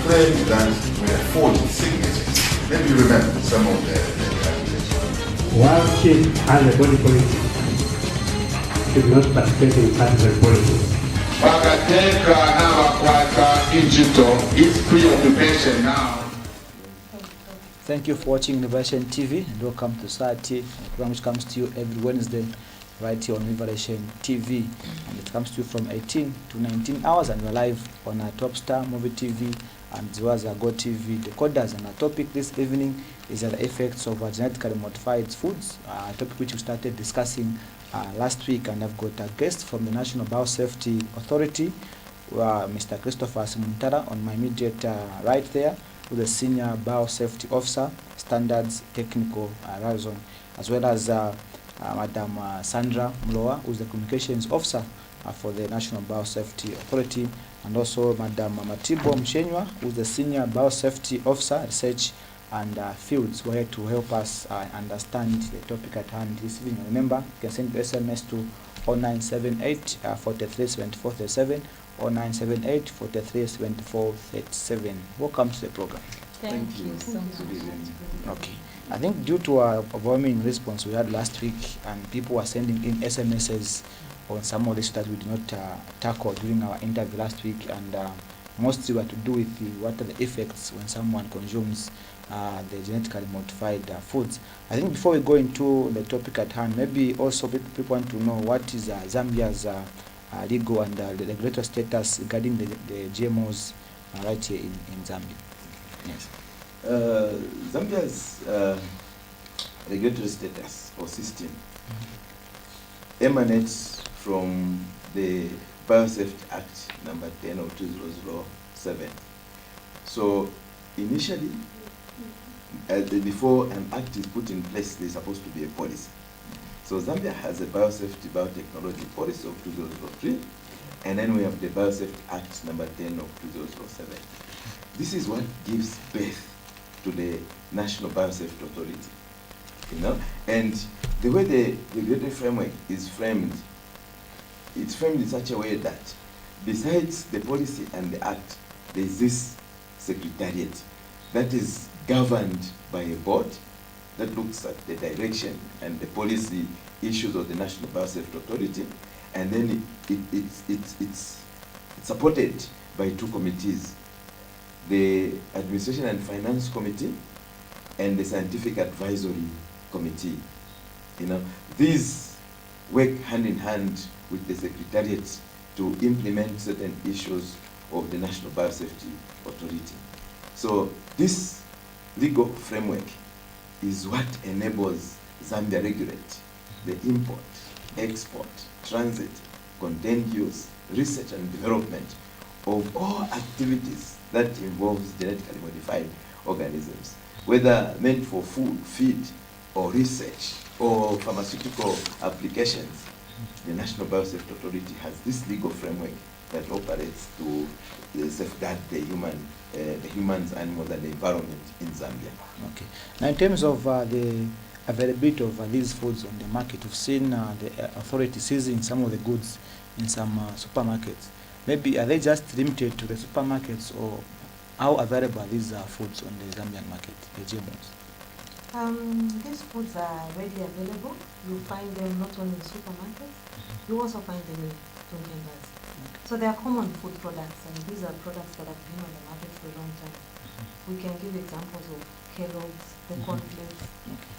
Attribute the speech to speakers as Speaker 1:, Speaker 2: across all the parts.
Speaker 1: claimed that were forged signatures. Maybe you remember some of the accusations.
Speaker 2: While chief has a body policy, should not participate in partisan politics.
Speaker 3: Bakateka n'abakwata Egypto is preoccupation now.
Speaker 4: Thank you for watching Liberation TV and welcome to Society, a program which comes to you every Wednesday right here on Liberation TV, and it comes to you from 18 to 19 hours, and we're live on our Top Star Movie TV and as well as our Go TV decoders. And our topic this evening is the effects of genetically modified foods, a topic which we started discussing last week, and I've got a guest from the National Biosafety Authority, Mr. Christopher Simuntara, on my immediate right there, who's a Senior Biosafety Officer, Standards Technical Liaison, as well as Madam Sandra Mloa, who's the Communications Officer for the National Biosafety Authority, and also Madam Matibo Mchenywa, who's the Senior Biosafety Officer, Research and Fields, who are here to help us understand the topic at hand this evening. Remember, you can send SMS to 0978 43 74 37, 0978 43 74 37. Welcome to the program.
Speaker 5: Thank you so much.
Speaker 4: Okay. I think due to our overwhelming response we had last week, and people were sending in SMSs on some of this that we did not tackle during our interview last week, and mostly were to do with what are the effects when someone consumes the genetically modified foods. I think before we go into the topic at hand, maybe also people want to know what is Zambia's legal and the regulatory status regarding the GMOs right here in Zambia. Yes.
Speaker 6: Zambia's regulatory status or system emanates from the Biosafety Act number 10 of 2007. So initially, before an act is put in place, there's supposed to be a policy. So Zambia has a biosafety biotechnology policy of 2003, and then we have the Biosafety Act number 10 of 2007. This is what gives birth to the National Biosafety Authority, you know. And the way the regulatory framework is framed, it's framed in such a way that besides the policy and the act, there is this secretariat that is governed by a board that looks at the direction and the policy issues of the National Biosafety Authority, and then it's supported by two committees: the Administration and Finance Committee and the Scientific Advisory Committee. You know, these work hand in hand with the Secretariat to implement certain issues of the National Biosafety Authority. So this legal framework is what enables Zambia regulate the import, export, transit, content use, research and development of all activities that involves genetically modified organisms, whether meant for food, feed, or research, or pharmaceutical applications. The National Biosafety Authority has this legal framework that operates to safeguard the humans, animals, and the environment in Zambia.
Speaker 4: Okay. Now, in terms of the availability of these foods on the market, we've seen the authority seizing some of the goods in some supermarkets. Maybe are they just limited to the supermarkets, or how available are these foods on the Zambian market, the GMOs?
Speaker 5: These foods are readily available. You find them not only in supermarkets, you also find them in vendors. So they are common food products, and these are products that have been on the market for a long time. We can give examples of Kellogg's, the cornflakes,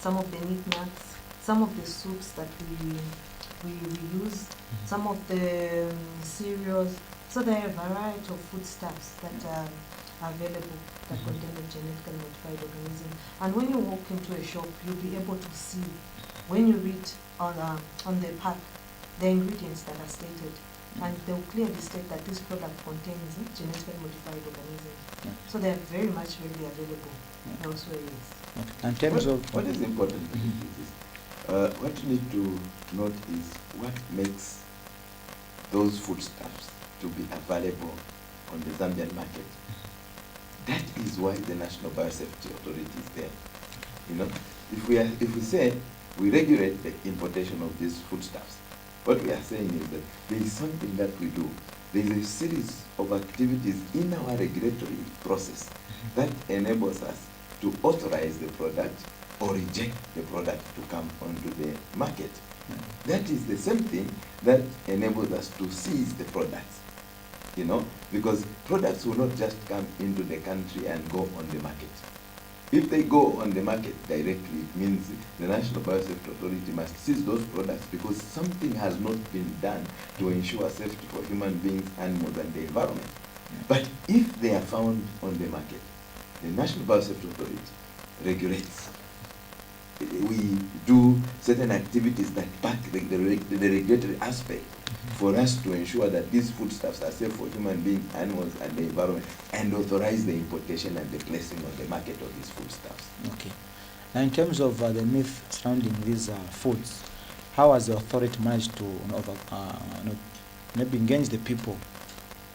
Speaker 5: some of the knickknacks, some of the soups that we use, some of the cereals. So there are a variety of foodstuffs that are available that contain a genetically modified organism. And when you walk into a shop, you'll be able to see, when you read on the pack, the ingredients that are stated. And they'll clearly state that this product contains genetically modified organisms. So they're very much readily available elsewhere.
Speaker 4: Okay. In terms of
Speaker 6: what is important is what you need to note is what makes those foodstuffs to be available on the Zambian market. That is why the National Biosafety Authority is there. You know, if we say we regulate the importation of these foodstuffs, what we are saying is that there is something that we do there is a series of activities in our regulatory process that enables us to authorize the product or reject the product to come onto the market. That is the same thing that enables us to seize the products, you know, because products will not just come into the country and go on the market. If they go on the market directly, it means the National Biosafety Authority must seize those products because something has not been done to ensure safety for human beings, animals, and the environment. But if they are found on the market, the National Biosafety Authority regulates. We do certain activities that back the regulatory aspect for us to ensure that these foodstuffs are safe for human beings, animals, and the environment, and authorize the importation and the placing on the market of these foodstuffs.
Speaker 4: Okay. Now, in terms of the myth surrounding these foods, how has the authority managed to maybe engage the people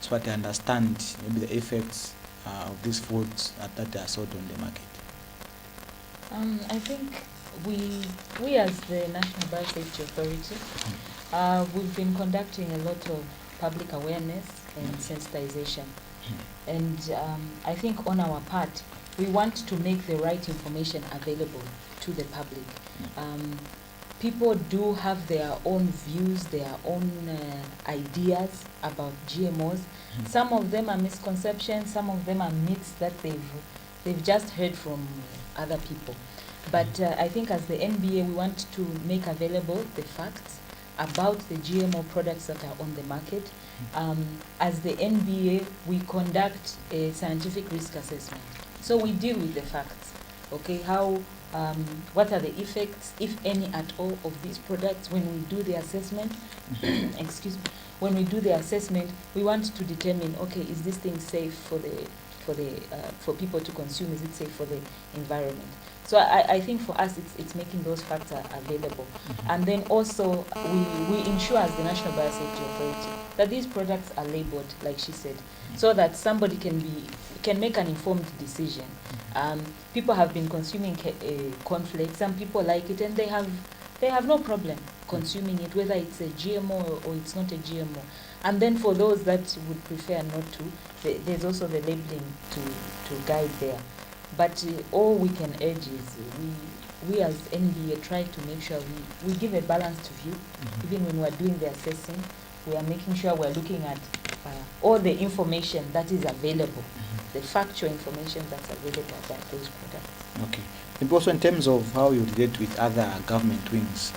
Speaker 4: so that they understand maybe the effects of these foods that are sold on the market?
Speaker 7: I think we as the National Biosafety Authority, we've been conducting a lot of public awareness and sensitization. And I think on our part, we want to make the right information available to the public. People do have their own views, their own ideas about GMOs. Some of them are misconceptions, some of them are myths that they've just heard from other people. But I think as the NBA, we want to make available the facts about the GMO products that are on the market. As the NBA, we conduct a scientific risk assessment. So we deal with the facts, okay? What are the effects, if any at all, of these products when we do the assessment? Excuse me. When we do the assessment, we want to determine, okay, is this thing safe for people to consume? Is it safe for the environment? So I think for us, it's making those facts available. And then also, we ensure as the National Biosafety Authority that these products are labeled, like she said, so that somebody can make an informed decision. People have been consuming cornflakes. Some people like it, and they have no problem consuming it, whether it's a GMO or it's not a GMO. And then for those that would prefer not to, there's also the labeling to guide there. But all we can urge is we as NBA try to make sure we give a balanced view. Even when we're doing the assessing, we are making sure we're looking at all the information that is available, the factual information that's available about those products.
Speaker 4: Okay. And also in terms of how you relate with other government wings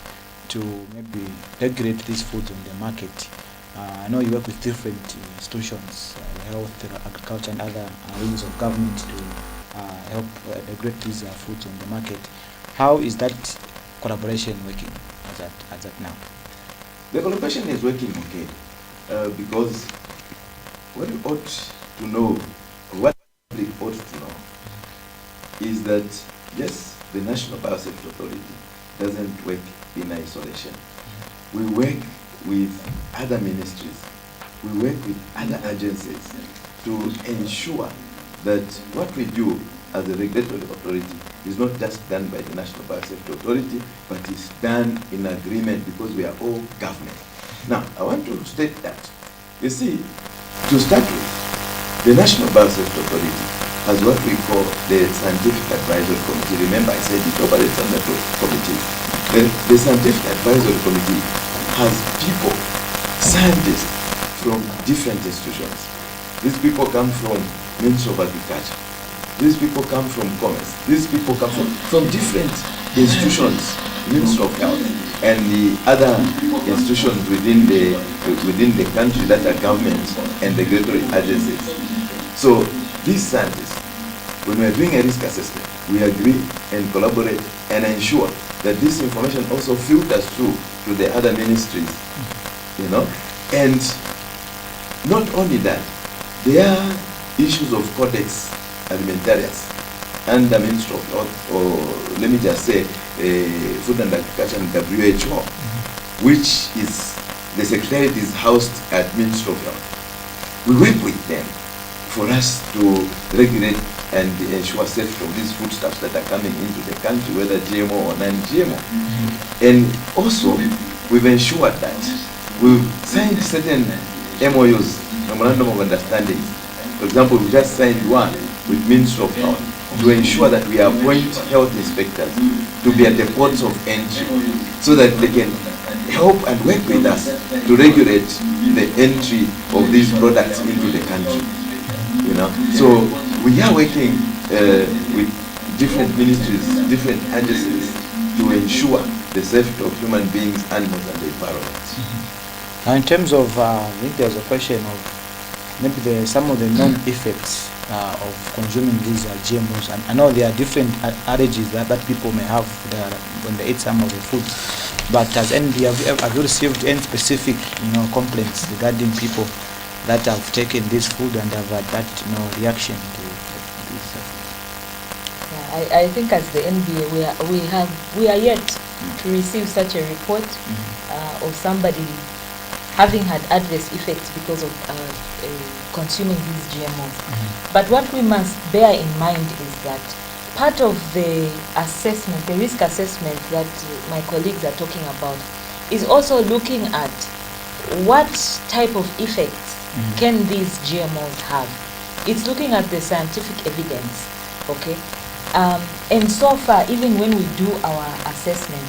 Speaker 4: to maybe regulate these foods on the market. I know you work with different institutions, health, agriculture, and other wings of government to help regulate these foods on the market. How is that collaboration working as that now?
Speaker 6: The collaboration is working okay because what you ought to know, what we ought to know, is that yes, the National Biosafety Authority doesn't work in isolation. We work with other ministries, we work with other agencies to ensure that what we do as a regulatory authority is not just done by the National Biosafety Authority, but is done in agreement because we are all government. Now, I want to state that, you see, to start with, the National Biosafety Authority has what we call the Scientific Advisory Committee. Remember, I said it operates under the committee. The Scientific Advisory Committee has people, scientists from different institutions. These people come from Ministry of Agriculture. These people come from Commerce. These people come from different institutions, Ministry of Health, and the other institutions within the country that are government and regulatory agencies. So these scientists, when we are doing a risk assessment, we agree and collaborate and ensure that this information also filters through to the other ministries, you know. And not only that, there are issues of Codex Alimentarius and the Ministry of Health, or let me just say Food and Agriculture and WHO, which is, the Secretariat is housed at Ministry of Health. We work with them for us to regulate and ensure safety of these foodstuffs that are coming into the country, whether GMO or non-GMO. And also, we've ensured that we've signed certain MOUs memorandum of understanding. For example, we just signed one with Ministry of Health to ensure that we appoint health inspectors to be at the ports of entry so that they can help and work with us to regulate the entry of these products into the country. You know, so we are working with different ministries, different agencies to ensure the safety of human beings, animals, and the environment.
Speaker 4: Now, in terms of, I think there's a question of maybe some of the known effects of consuming these GMOs. And I know there are different allergies that people may have when they eat some of the foods. But as NB, have you received any specific, complaints regarding people that have taken this food and have had that, reaction to this?
Speaker 7: Yeah, I think as the NBA, we are yet to receive such a report of somebody having had adverse effects because of consuming these GMOs. But what we must bear in mind is that part of the assessment, the risk assessment that my colleagues are talking about, is also looking at what type of effects can these GMOs have. It's looking at the scientific evidence, okay? And so far, even when we do our assessment,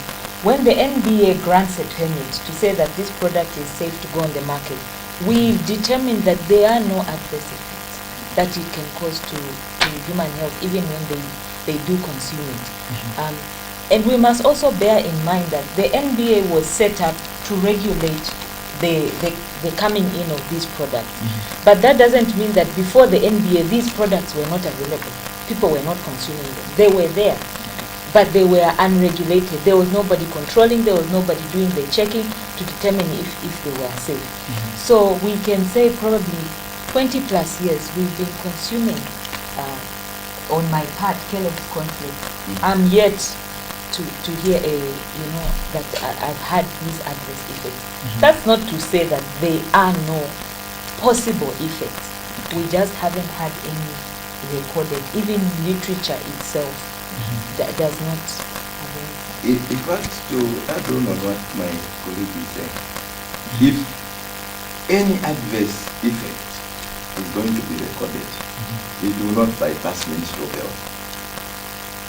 Speaker 7: when the NBA grants a permit to say that this product is safe to go on the market, we determine that there are no adverse effects that it can cause to human health, even when they do consume it. And we must also bear in mind that the NBA was set up to regulate the coming in of these products. But that doesn't mean that before the NBA, these products were not available. People were not consuming them. They were there, but they were unregulated. There was nobody controlling, there was nobody doing the checking to determine if they were safe. So we can say probably 20 plus years we've been consuming, on my part, Kellogg's cornflakes. I'm yet to hear that I've had these adverse effects. That's not to say that there are no possible effects. We just haven't had any recorded. Even literature itself that does not have any.
Speaker 6: In fact, to add on what my colleague is saying, if any adverse effect is going to be recorded, it will not bypass Ministry of Health.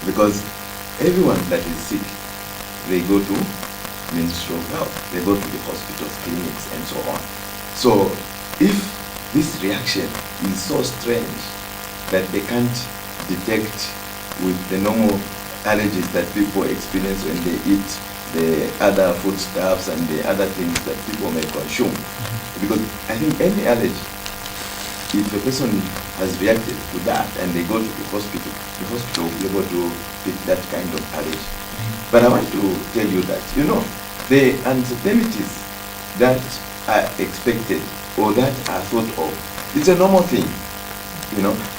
Speaker 6: Because everyone that is sick, they go to Ministry of Health, they go to the hospitals, clinics, and so on. So if this reaction is so strange that they can't detect with the normal allergies that people experience when they eat the other foodstuffs and the other things that people may consume. Because I think any allergy, if a person has reacted to that and they go to the hospital will be able to pick that kind of allergy. But I want to tell you that, the uncertainties that are expected or that are thought of, it's a normal thing.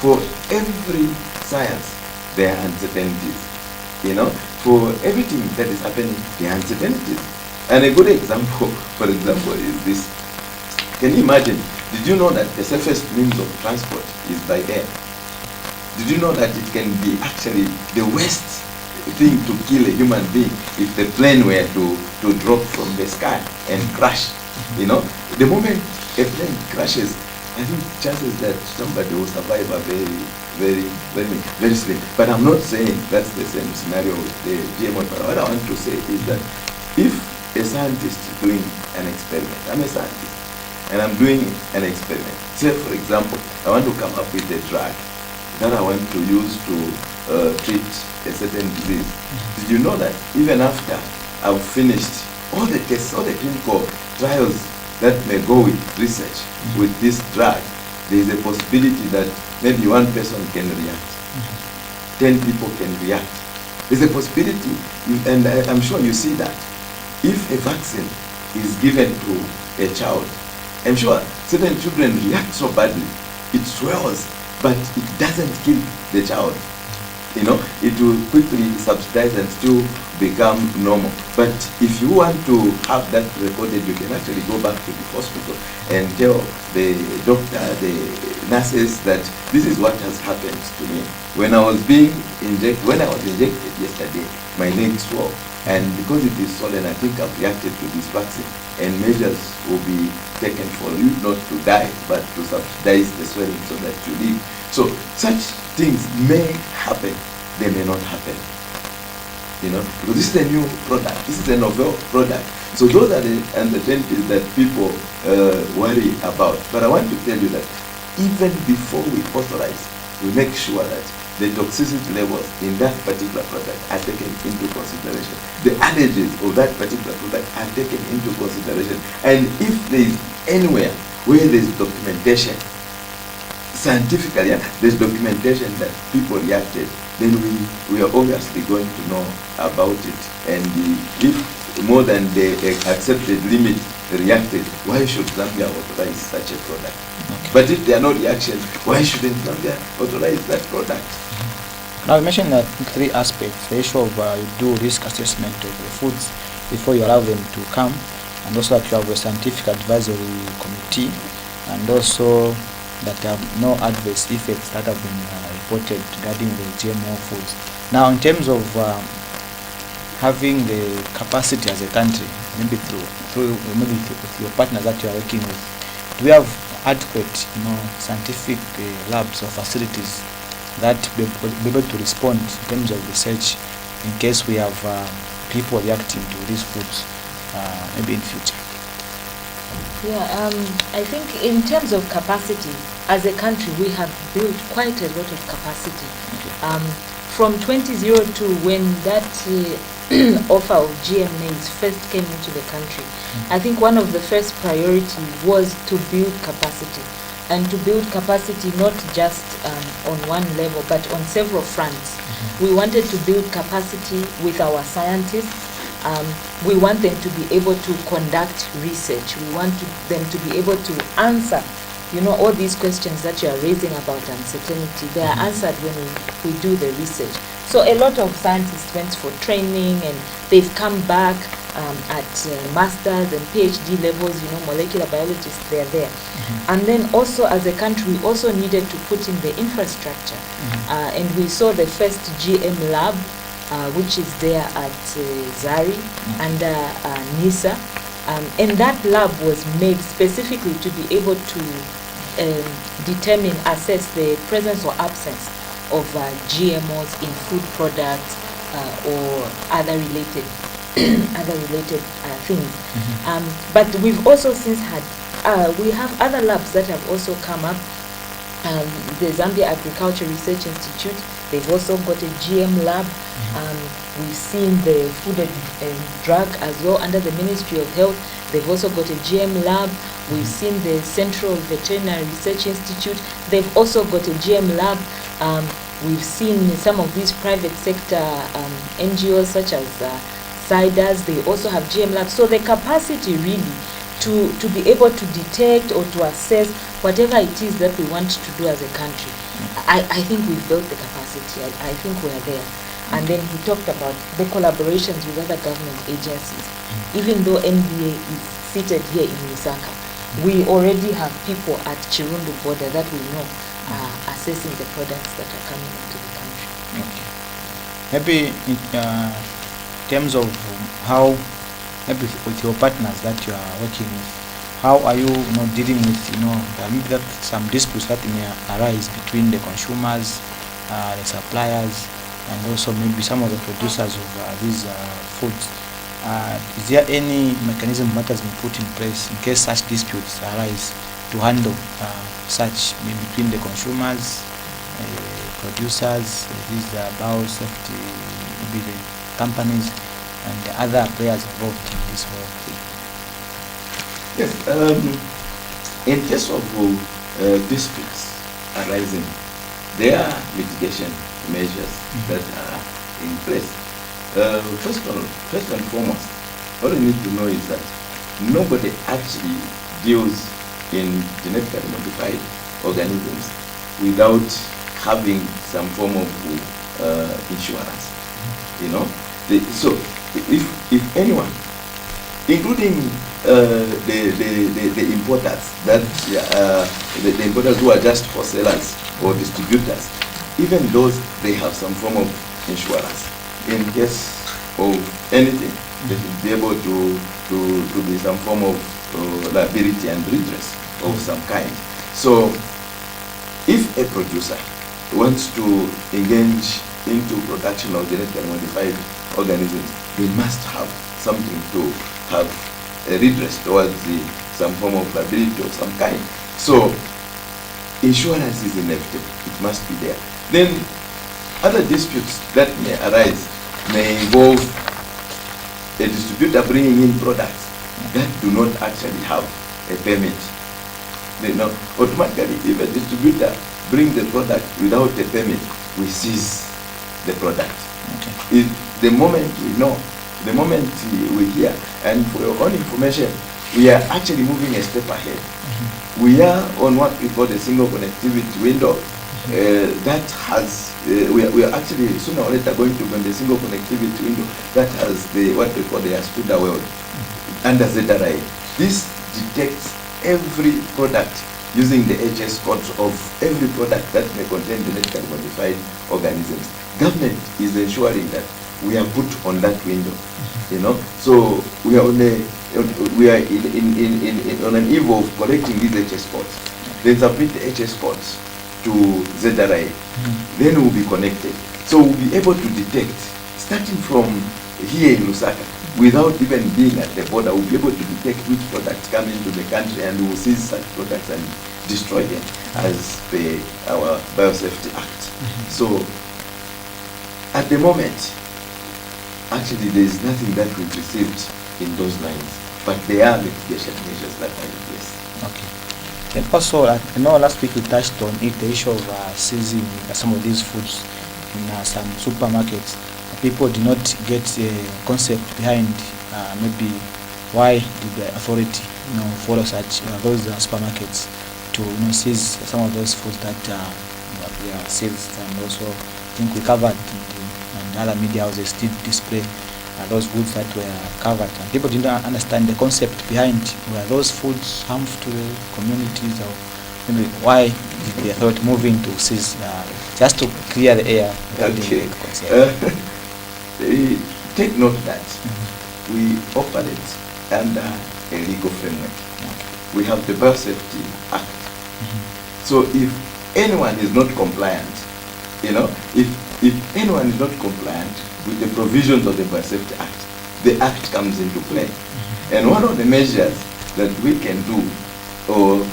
Speaker 6: For every science, there are uncertainties. For everything that is happening, there are uncertainties. And a good example, for example, is this. Can you imagine, did you know that the safest means of transport is by air? Did you know that it can be actually the worst thing to kill a human being if the plane were to drop from the sky and crash? The moment a plane crashes, I think chances that somebody will survive are very slim. But I'm not saying that's the same scenario with the GMO. But what I want to say is that if a scientist is doing an experiment, I'm a scientist, and I'm doing an experiment. Say, for example, I want to come up with a drug that I want to use to treat a certain disease. Did you know that even after I've finished all the tests, all the clinical trials that may go with research with this drug, there is a possibility that maybe one person can react, 10 people can react. There's a possibility, and I'm sure you see that, if a vaccine is given to a child, I'm sure certain children react so badly, it swells, but it doesn't kill the child. It will quickly subside and still become normal. But if you want to have that recorded, you can actually go back to the hospital and tell the doctor, the nurses that this is what has happened to me. When I was injected yesterday, my leg swelled. And because it is swollen, I think I've reacted to this vaccine. and measures will be taken for you not to die, but to subsidize the swelling so that you live. So such things may happen, they may not happen. You know, because this is a new product, this is a novel product. So those are the uncertainties that people worry about. But I want to tell you that even before we authorize, we make sure that the toxicity levels in that particular product are taken into consideration. The allergens of that particular product are taken into consideration. And if there is anywhere where there is documentation, scientifically, there's documentation that people reacted, then we are obviously going to know about it. And if more than the accepted limit reacted, why should Zambia authorize such a product?
Speaker 4: Okay.
Speaker 6: But if there are no reactions, why shouldn't Zambia authorize that product?
Speaker 4: Now, you mentioned that 3 aspects: the issue of you do risk assessment of the foods before you allow them to come, and also that you have a scientific advisory committee, and also that have no adverse effects that have been reported regarding the GMO foods. Now, in terms of having the capacity as a country, maybe through with your partners that you are working with, do we have adequate, scientific labs or facilities that be able to respond in terms of research in case we have people reacting to these foods maybe in future?
Speaker 7: Yeah, I think in terms of capacity, as a country, we have built quite a lot of capacity. From 2002, when that offer of GM maize first came into the country, I think one of the first priority was to build capacity. And to build capacity not just on one level, but on several fronts. We wanted to build capacity with our scientists. We want them to be able to conduct research. We want them to be able to answer, all these questions that you are raising about uncertainty. They are answered when we do the research. So a lot of scientists went for training, and they've come back at master's and PhD levels, molecular biologists, they're there. And then also as a country, we also needed to put in the infrastructure. And we saw the first GM lab, which is there at Zari under NISA. And that lab was made specifically to be able to assess the presence or absence of GMOs in food products or other related things. But we've also since had, we have other labs that have also come up. The Zambia Agriculture Research Institute, they've also got a GM lab. We've seen the Food and Drug as well under the Ministry of Health. They've also got a GM lab. We've seen the Central Veterinary Research Institute. They've also got a GM lab. We've seen some of these private sector NGOs such as CIDAS, they also have GM labs. So the capacity really to be able to detect or to assess whatever it is that we want to do as a country. I think we've built the capacity. I think we're there. And then he talked about the collaborations with other government agencies. Even though NBA is seated here in Lusaka, we already have people at Chirundu border that we know are assessing the products that are coming into the country.
Speaker 4: Okay. Maybe in terms of how, maybe with your partners that you are working with, how are you, dealing with, maybe that some disputes that may arise between the consumers, the suppliers, and also maybe some of the producers of these foods? Is there any mechanism that has been put in place in case such disputes arise to handle such, maybe between the consumers, producers, these biosafety, maybe the companies, and the other players involved in this whole thing?
Speaker 6: Yes, in case of disputes arising, there are mitigation measures that are in place. First and foremost, what you need to know is that nobody actually deals in genetically modified organisms without having some form of insurance. So if anyone, including the importers, the importers who are just wholesalers or distributors, even those, they have some form of insurance. In case of anything, they will be able to to be some form of liability and redress of some kind. So if a producer wants to engage into production of genetically modified organisms, they must have something to have a redress towards some form of liability of some kind. So insurance is inevitable, it must be there. Then other disputes that may arise may involve a distributor bringing in products that do not actually have a permit. They know automatically if a distributor brings the product without a permit, we seize the product.
Speaker 4: Okay.
Speaker 6: If the moment we know, the moment we hear, and for your own information, we are actually moving a step ahead. We are on what we call the single connectivity window. That has, we are actually sooner or later going to be on the single connectivity window that has what we call the ASPUDA world under ZRI. This detects every product using the HS codes of every product that may contain genetically modified organisms. Government is ensuring that we are put on that window, you know. So we are on on an eve of collecting these HS codes. Then submit the HS codes to ZRI. Then we'll be connected. So we'll be able to detect, starting from here in Lusaka, without even being at the border, we'll be able to detect which products come into the country, and we will seize such products and destroy them as per our Biosafety Act. So at the moment, actually there is nothing that we've received in those lines, but there are mitigation measures that are in place.
Speaker 4: Okay. And also, I know last week we touched on it, the issue of seizing some of these foods in some supermarkets. People do not get a concept behind maybe why did the authority, follow such those supermarkets to seize some of those foods that we are seized. And also, I think we covered and other media houses did display those goods that were covered, and people didn't understand the concept behind were those foods harmful to the communities, or maybe why did the authority move in to seize, just to clear the air.
Speaker 6: Okay. Take note that we operate under a legal framework. We have the Biosafety Act. So if anyone is not compliant, if anyone is not compliant with the provisions of the Biosafety Act, the Act comes into play. And one of the measures that we can do or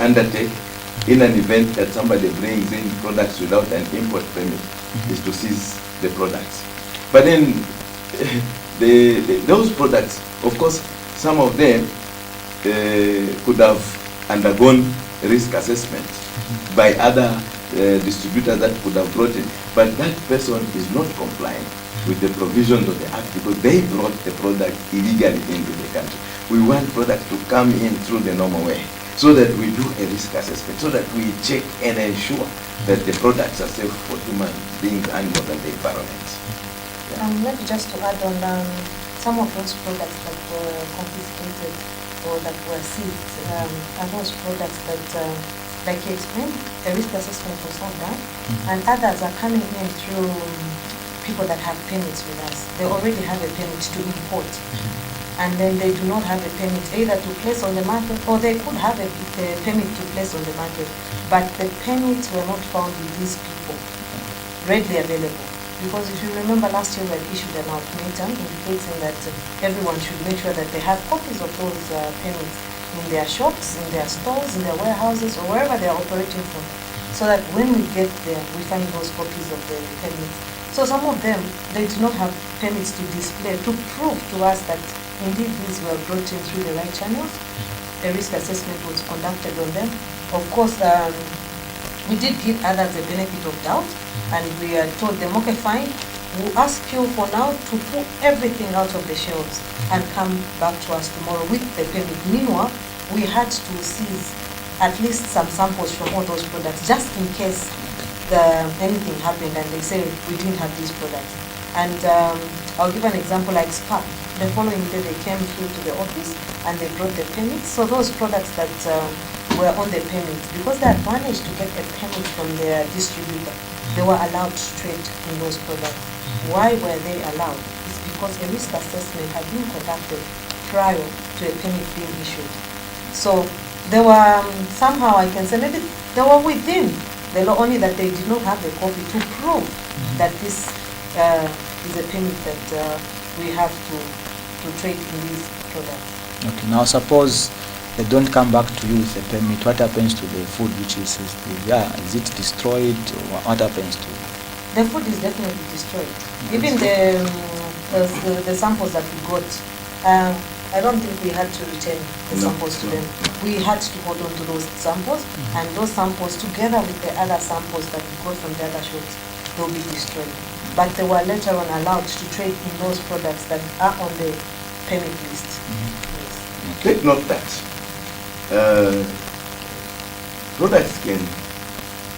Speaker 6: undertake in an event that somebody brings in products without an import permit is to seize the products. But then those products, of course, some of them could have undergone risk assessment by other distributors that could have brought it, but that person is not compliant with the provisions of the Act because they brought the product illegally into the country. We want products to come in through the normal way, so that we do a risk assessment, so that we check and ensure that the products are safe for human beings, animals, and the environment.
Speaker 5: Maybe just to add on some of those products that were confiscated or that were seized are those products that, like you explained, a risk assessment was not done, and others are coming in through people that have permits with us. They already have a permit to import, and then they do not have a permit either to place on the market, or they could have a permit to place on the market, but the permits were not found with these people readily available. Because if you remember last year we had issued an ultimatum indicating that everyone should make sure that they have copies of those permits in their shops, in their stores, in their warehouses, or wherever they are operating from, so that when we get there, we find those copies of the permits. So some of them, they do not have permits to display, to prove to us that indeed these were brought in through the right channels. A risk assessment was conducted on them. Of course, we did give others a benefit of doubt, and we told them, okay, fine, we'll ask you for now to pull everything out of the shelves and come back to us tomorrow with the permit. Meanwhile, we had to seize at least some samples from all those products, just in case anything happened and they say we didn't have these products. And I'll give an example like SPA. The following day they came through to the office and they brought the permits. So those products that were on the permit, because they had managed to get a permit from their distributor, they were allowed straight in those products. Why were they allowed? It's because a risk assessment had been conducted prior to a permit being issued. So they were somehow, I can say, maybe they were within the law, only that they did not have the copy to prove that this is a permit that we have to trade in these products.
Speaker 4: Okay, now suppose they don't come back to you with a permit, what happens to the food which is it destroyed, or what happens to it?
Speaker 5: The food is definitely destroyed. Even the samples that we got, I don't think we had to return the samples to them. We had to hold on to those samples, and those samples, together with the other samples that we got from the other shops, they'll be destroyed. But they were later on allowed to trade in those products that are on the permit list. Yes.
Speaker 6: Take note that products can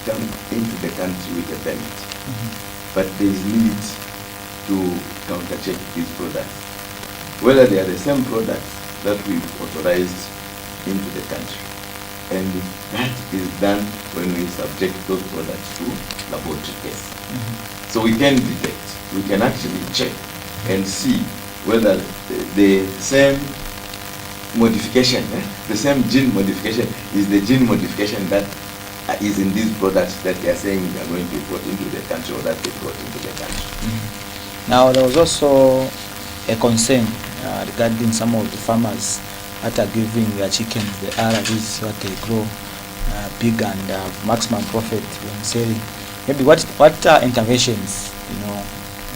Speaker 6: come into the country with a permit, but there is need to counter-check these products, whether they are the same products that we've authorized into the country. And that is done when we subject those products to laboratory tests. So we can detect, we can actually check and see whether the same modification, the same gene modification is the gene modification that is in these products that they are saying they are going to import into the country, or that they brought into the country.
Speaker 4: Now there was also a concern regarding some of the farmers that are giving their chickens the ARVs, what they grow big and maximum profit when selling. Maybe what interventions,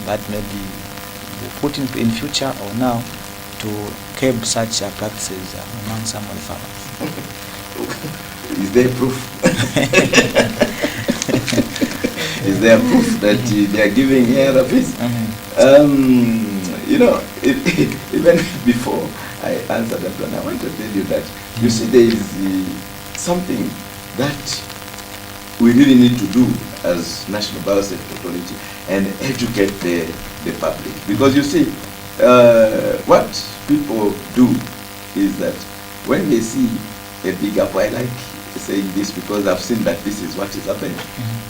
Speaker 4: that maybe we put in future or now to curb such practices among some of the farmers?
Speaker 6: Is there proof? Is there proof that they are giving ARVs? Even before I answer that one, I want to tell you that, you see, there is something that we really need to do as National Biosafety Authority and educate the public. Because you see, what people do is that when they see a big apple, I like saying this because I've seen that this is what is happening.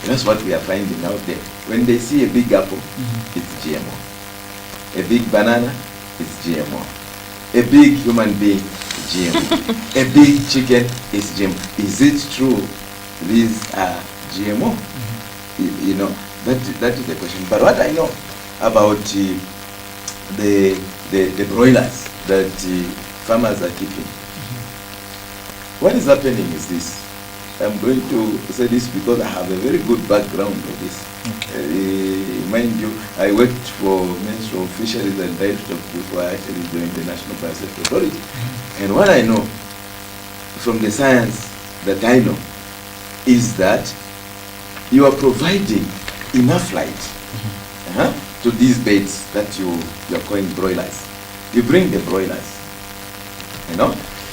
Speaker 6: That's what we are finding out there. When they see a big apple, it's GMO. A big banana, it's GMO. A big human being, GMO. A big chicken is GMO. Is it true these are GMO? That is the question. But what I know about the broilers that farmers are keeping, what is happening is this. I'm going to say this because I have a very good background of this. Okay. Mind you, I worked for Ministry of Fisheries and Livestock before I actually joined the National Biosafety Authority. And what I know from the science that I know is that you are providing enough light to these beds that you are calling broilers. You bring the broilers,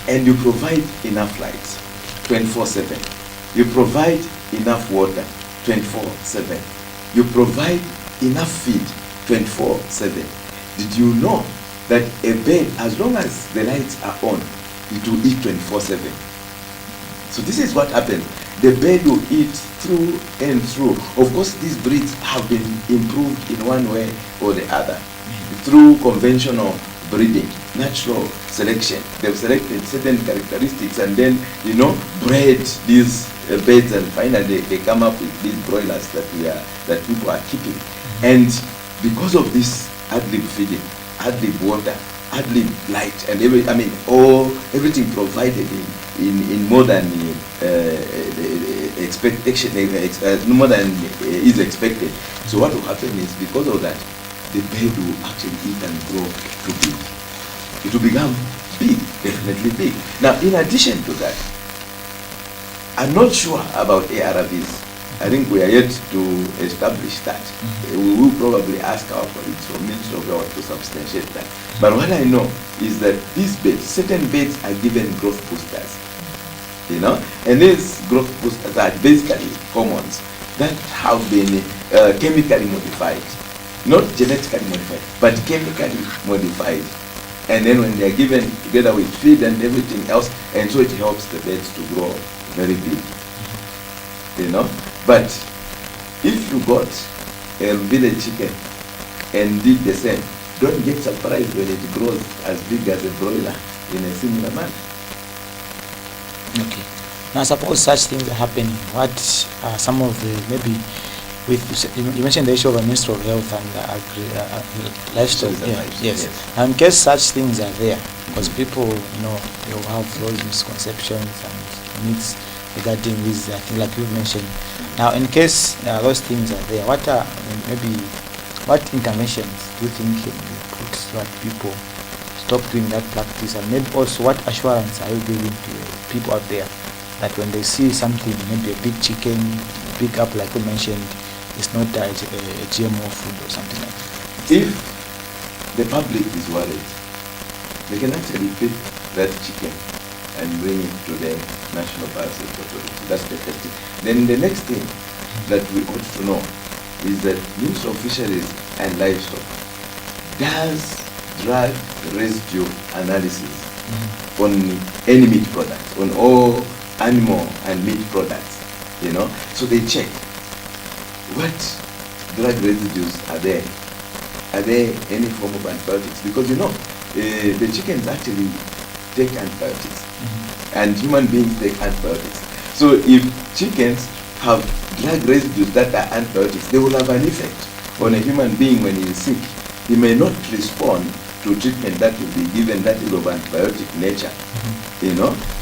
Speaker 6: and you provide enough light 24/7. You provide enough water 24/7. You provide enough feed 24/7. Did you know that a bird, as long as the lights are on, it will eat 24/7? So this is what happens. The bird will eat through and through. Of course, these breeds have been improved in one way or the other through conventional breeding, natural selection. They've selected certain characteristics and then, bred these birds, and finally they come up with these broilers that people are keeping. And because of this ad-lib feeding, ad-lib water, ad-lib light, and everything provided in more than expectation, more than is expected. So what will happen is, because of that, the bird will actually eat and grow to big. It will become big, definitely big. Now, in addition to that, I'm not sure about ARVs. I think we are yet to establish that. We will probably ask our colleagues from Ministry of Health to substantiate that. But what I know is that these beds, certain beds are given growth boosters. And these growth boosters are basically hormones that have been chemically modified. Not genetically modified, but chemically modified. And then when they are given together with feed and everything else, and so it helps the birds to grow very big. But if you got a village chicken and did the same, don't get surprised when it grows as big as a broiler in a similar manner.
Speaker 4: Okay. Now, suppose such things are happening. What are some of the maybe with you mentioned the issue of Ministry of Health and livestock. Yeah, yes. Now, in case such things are there, because people, they will have those misconceptions and myths regarding this thing, like you mentioned. Now, in case those things are there, what are what interventions do you think can be put so that people stop doing that practice, and maybe also what assurance are you giving to people out there that when they see something, maybe a big chicken, big up like you mentioned, it's not a GMO food or something like that?
Speaker 6: If the public is worried, they can actually pick that chicken and bring it to the National Biosafety Authority. That's the first thing. Then the next thing that we ought to know is that Ministry of Fisheries and Livestock does drug residue analysis on any meat products, on all animal and meat products, So they check what drug residues are there. Are there any form of antibiotics? Because the chickens actually take antibiotics, and human beings take antibiotics. So if chickens have drug residues that are antibiotics, they will have an effect on a human being when he is sick. He may not respond to treatment that will be given that is of antibiotic nature,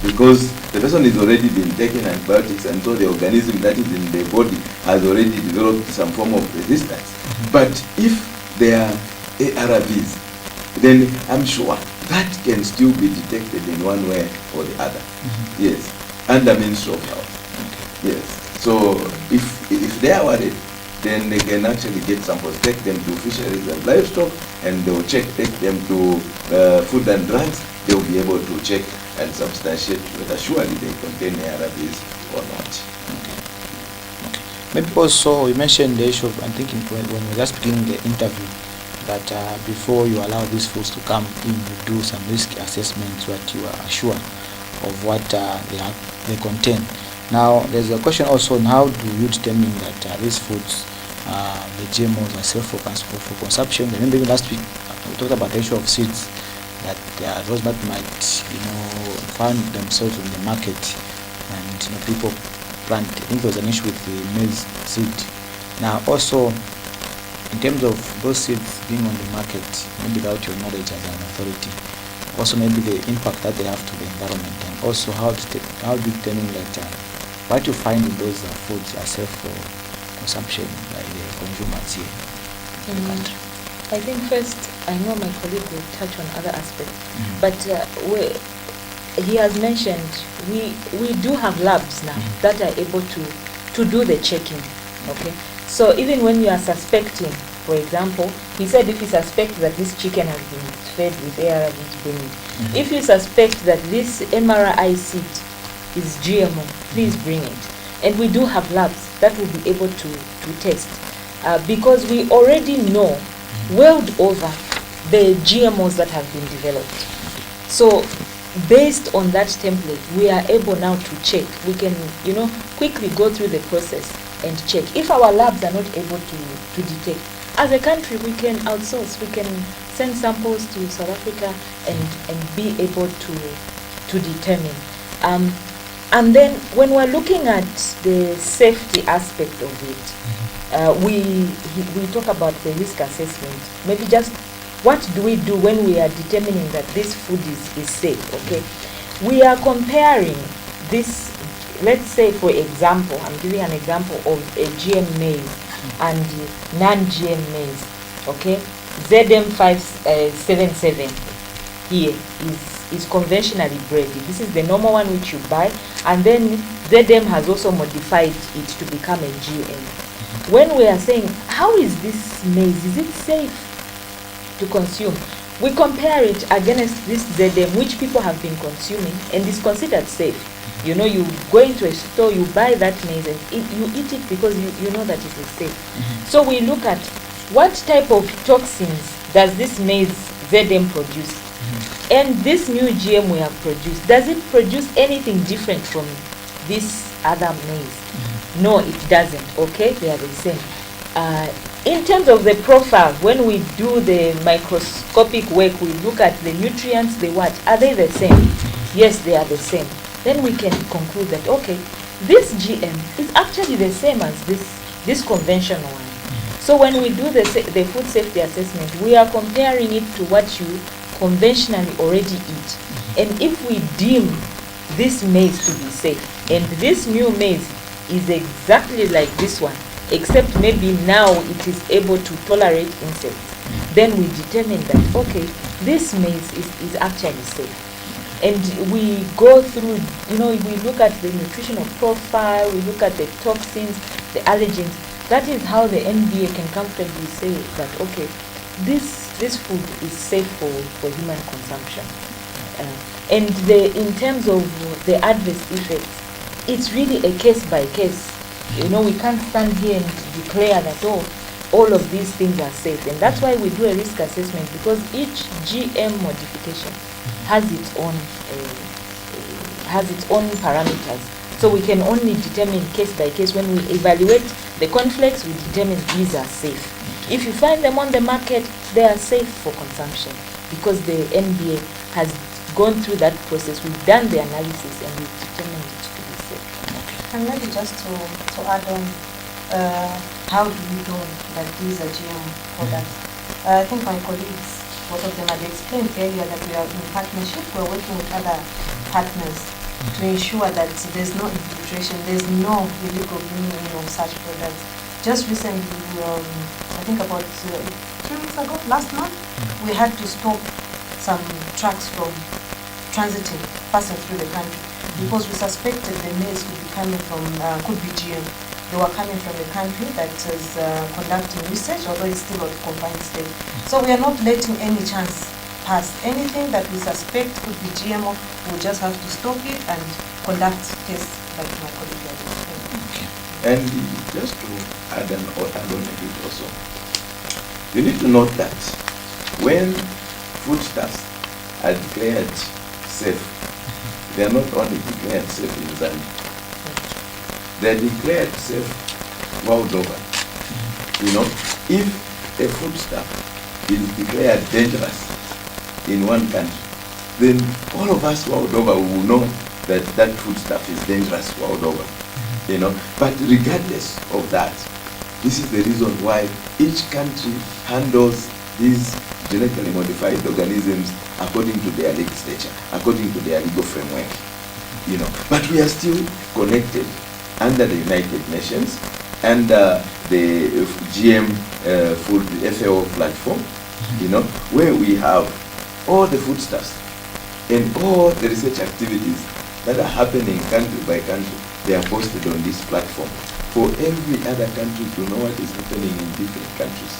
Speaker 6: because the person has already been taking antibiotics, and so the organism that is in the body has already developed some form of resistance. But if they are ARVs, then I'm sure that can still be detected in one way or the other. Yes, under Ministry of Health. Yes. So if they are worried, then they can actually get samples, take them to Fisheries and Livestock, and they will take them to Food and Drugs. They will be able to check and substantiate whether surely they contain ARVs or not.
Speaker 4: Maybe also you mentioned the issue of, I'm thinking when we were just beginning the interview, that before you allow these foods to come in, you do some risk assessments so that you are sure of what they contain. Now, there's a question also on how do you determine that these foods, the GMOs, are safe for consumption. Remember, even last week we talked about the issue of seeds, that those that might, find themselves in the market, and people plant. I think there was an issue with the maize seed. Now, also in terms of those seeds being on the market, maybe without your knowledge as an authority, also maybe the impact that they have to the environment, and also how do you determine that what you find in those foods are safe for consumption by the consumers here in the country?
Speaker 7: I think first, I know my colleague will touch on other aspects, but he has mentioned we do have labs now that are able to do the checking. Okay, so even when you are suspecting, for example, he said if you suspect that this chicken has been fed with ARVs, bring it. If you suspect that this MRI seed is GMO, please bring it. And we do have labs that will be able to test, because we already know world over the GMOs that have been developed. So based on that template, we are able now to check. We can, quickly go through the process and check. If our labs are not able to detect, as a country, we can outsource. We can send samples to South Africa and be able to determine. And then when we're looking at the safety aspect of it, we talk about the risk assessment. Maybe just what do we do when we are determining that this food is safe, okay? We are comparing this, let's say for example, I'm giving an example of a GM maize and non-GM maize, okay? ZM577 here is conventionally bred. This is the normal one which you buy, and then ZM has also modified it to become a GM. When we are saying, how is this maize? Is it safe to consume? We compare it against this ZM, which people have been consuming, and is considered safe. You go into a store, you buy that maize, and you eat it because you know that it is safe. So we look at what type of toxins does this maize ZM produce, and this new GM we have produced, does it produce anything different from this other maize? No, it doesn't. Okay, they are the same. in terms of the profile, when we do the microscopic work, we look at the nutrients, the what, are they the same? Yes, they are the same. Then we can conclude that, okay, this GM is actually the same as this conventional one. So when we do the food safety assessment, we are comparing it to what you conventionally already eat. And if we deem this maize to be safe, and this new maize is exactly like this one, except maybe now it is able to tolerate insects, then we determine that, okay, this maize is actually safe. And we go through, we look at the nutritional profile, we look at the toxins, the allergens. That is how the NBA can comfortably say that, okay, this food is safe for human consumption. And in terms of the adverse effects, it's really a case by case. We can't stand here and declare that, all of these things are safe. And that's why we do a risk assessment, because each GM modification has its own parameters. So we can only determine case by case. When we evaluate the cornflakes, we determine these are safe. If you find them on the market, they are safe for consumption, because the NBA has gone through that process. We've done the analysis and we've determined it to be safe.
Speaker 5: And maybe just to add on, how do we know that these are GM products? I think my colleagues, both of them had explained earlier that we are in partnership. We're working with other partners to ensure that there's no infiltration, there's no illegal bringing in of such products. Just recently, I think about 3 weeks ago, last month, we had to stop some trucks from transiting, passing through the country, because we suspected the maize could be GM. They were coming from a country that is conducting research, although it's still at confined state. So we are not letting any chance pass. Anything that we suspect could be GMO, we'll just have to stop it and conduct tests like my colleague has explained.
Speaker 6: And just to add on a bit also, you need to note that when foodstuffs are declared safe, they are not only declared safe in Zambia, they are declared safe world over. If a foodstuff is declared dangerous in one country, then all of us world over will know that that foodstuff is dangerous world over. But regardless of that, this is the reason why each country handles these genetically modified organisms according to their legislature, according to their legal framework. But we are still connected under the United Nations and the GM food FAO platform, where we have all the foodstuffs and all the research activities that are happening country by country. They are posted on this platform for every other country to know what is happening in different countries.